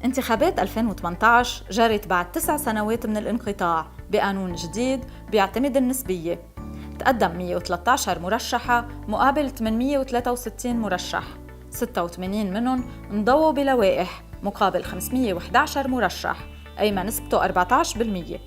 انتخابات 2018 جرت بعد 9 سنوات من الانقطاع بقانون جديد بيعتمد النسبية. تقدم 113 مرشحة مقابل 863 مرشح، 86 منهم انضووا بلوائح مقابل 511 مرشح، أي ما نسبته 14%.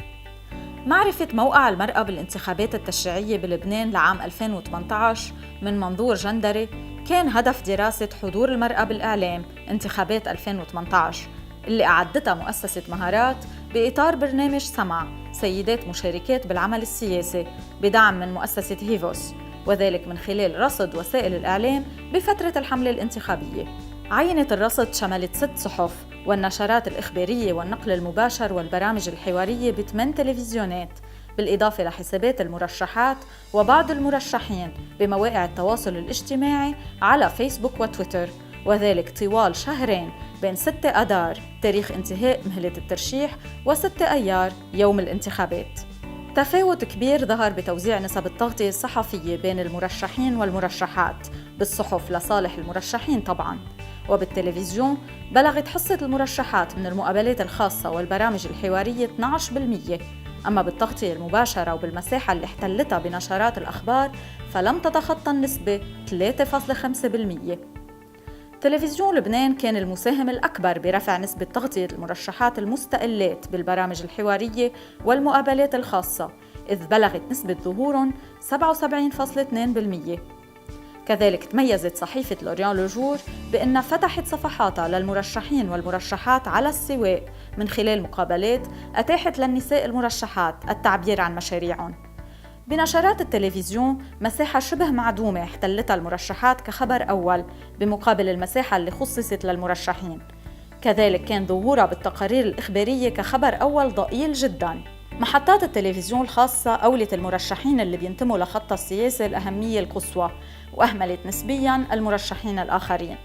معرفة موقع المرأة بالانتخابات التشريعية بلبنان لعام 2018 من منظور جندري كان هدف دراسة حضور المرأة بالإعلام انتخابات 2018 اللي أعدتها مؤسسة مهارات بإطار برنامج سمع سيدات مشاركات بالعمل السياسي بدعم من مؤسسة هيفوس، وذلك من خلال رصد وسائل الإعلام بفترة الحملة الانتخابية. عينة الرصد شملت 6 صحف والنشرات الإخبارية والنقل المباشر والبرامج الحوارية ب8 تلفزيونات، بالإضافة لحسابات المرشحات وبعض المرشحين بمواقع التواصل الاجتماعي على فيسبوك وتويتر، وذلك طوال شهرين بين 6 أذار تاريخ انتهاء مهلة الترشيح و6 أيار يوم الانتخابات. تفاوت كبير ظهر بتوزيع نسب التغطية الصحفية بين المرشحين والمرشحات، بالصحف لصالح المرشحين طبعاً، وبالتلفزيون بلغت حصة المرشحات من المقابلات الخاصة والبرامج الحوارية 12%، أما بالتغطية المباشرة وبالمساحة اللي احتلتها بنشرات الأخبار فلم تتخطى النسبة 3.5%. تلفزيون لبنان كان المساهم الأكبر برفع نسبة تغطية المرشحات المستقلات بالبرامج الحوارية والمقابلات الخاصة، إذ بلغت نسبة ظهورهم 77.2%. كذلك تميزت صحيفة لوريان لوجور بأنها فتحت صفحاتها للمرشحين والمرشحات على السواء من خلال مقابلات أتاحت للنساء المرشحات التعبير عن مشاريعهم. بنشرات التلفزيون مساحة شبه معدومة احتلتها المرشحات كخبر أول بمقابل المساحة اللي خصصت للمرشحين. كذلك كان ظهورها بالتقارير الإخبارية كخبر أول ضئيل جداً. محطات التلفزيون الخاصة أولت المرشحين اللي بينتموا لخط السياسة الأهمية القصوى، وأهملت نسبياً المرشحين الآخرين.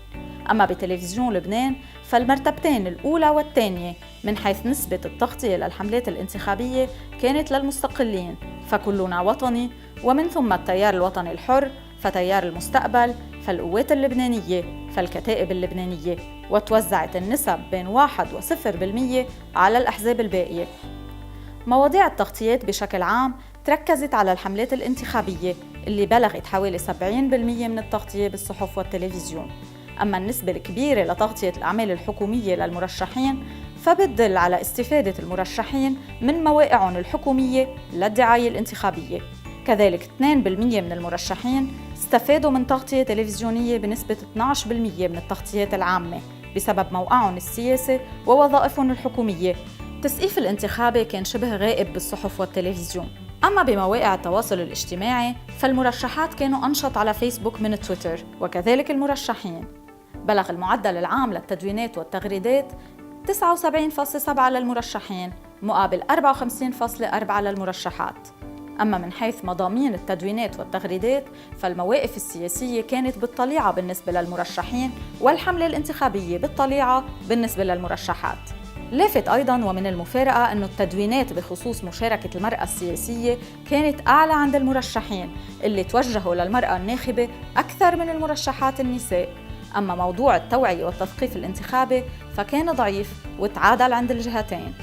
أما بتلفزيون لبنان فالمرتبتين الأولى والثانية من حيث نسبة التغطية للحملات الانتخابية كانت للمستقلين فكلنا وطني، ومن ثم التيار الوطني الحر، فتيار المستقبل، فالقوات اللبنانية، فالكتائب اللبنانية، وتوزعت النسب بين 1 و0% على الأحزاب الباقية. مواضيع التغطيات بشكل عام تركزت على الحملات الانتخابية اللي بلغت حوالي 70% من التغطية بالصحف والتلفزيون. أما النسبة الكبيرة لتغطية الأعمال الحكومية للمرشحين فبتدل على استفادة المرشحين من مواقعهم الحكومية للدعاية الانتخابية. كذلك 2% من المرشحين استفادوا من تغطية تلفزيونية بنسبة 12% من التغطيات العامة بسبب موقعهم السياسي ووظائفهم الحكومية. التسقيف الانتخابي كان شبه غائب بالصحف والتلفزيون. أما بمواقع التواصل الاجتماعي فالمرشحات كانوا أنشط على فيسبوك من تويتر، وكذلك المرشحين. بلغ المعدل العام للتدوينات والتغريدات 79.7 للمرشحين مقابل 54.4 للمرشحات. أما من حيث مضامين التدوينات والتغريدات فالمواقف السياسية كانت بالطليعة بالنسبة للمرشحين، والحملة الانتخابية بالطليعة بالنسبة للمرشحات. لافت أيضاً ومن المفارقة أن التدوينات بخصوص مشاركة المرأة السياسية كانت أعلى عند المرشحين اللي توجهوا للمرأة الناخبة أكثر من المرشحات النساء. أما موضوع التوعية والتثقيف الانتخابي فكان ضعيف وتعادل عند الجهتين.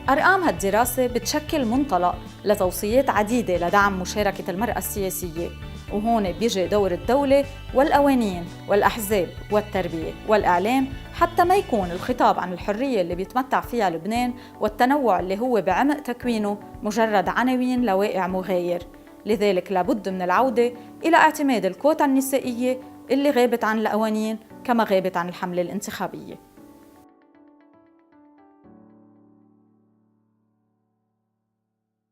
أرقام هالدراسة بتشكل منطلق لتوصيات عديدة لدعم مشاركة المرأة السياسية، وهون بيجي دور الدولة والقوانين والأحزاب والتربية والإعلام حتى ما يكون الخطاب عن الحرية اللي بيتمتع فيها لبنان والتنوع اللي هو بعمق تكوينه مجرد عناوين لواقع مغاير. لذلك لابد من العودة إلى اعتماد الكوتا النسائية اللي غابت عن القوانين كما غابت عن الحملة الانتخابية.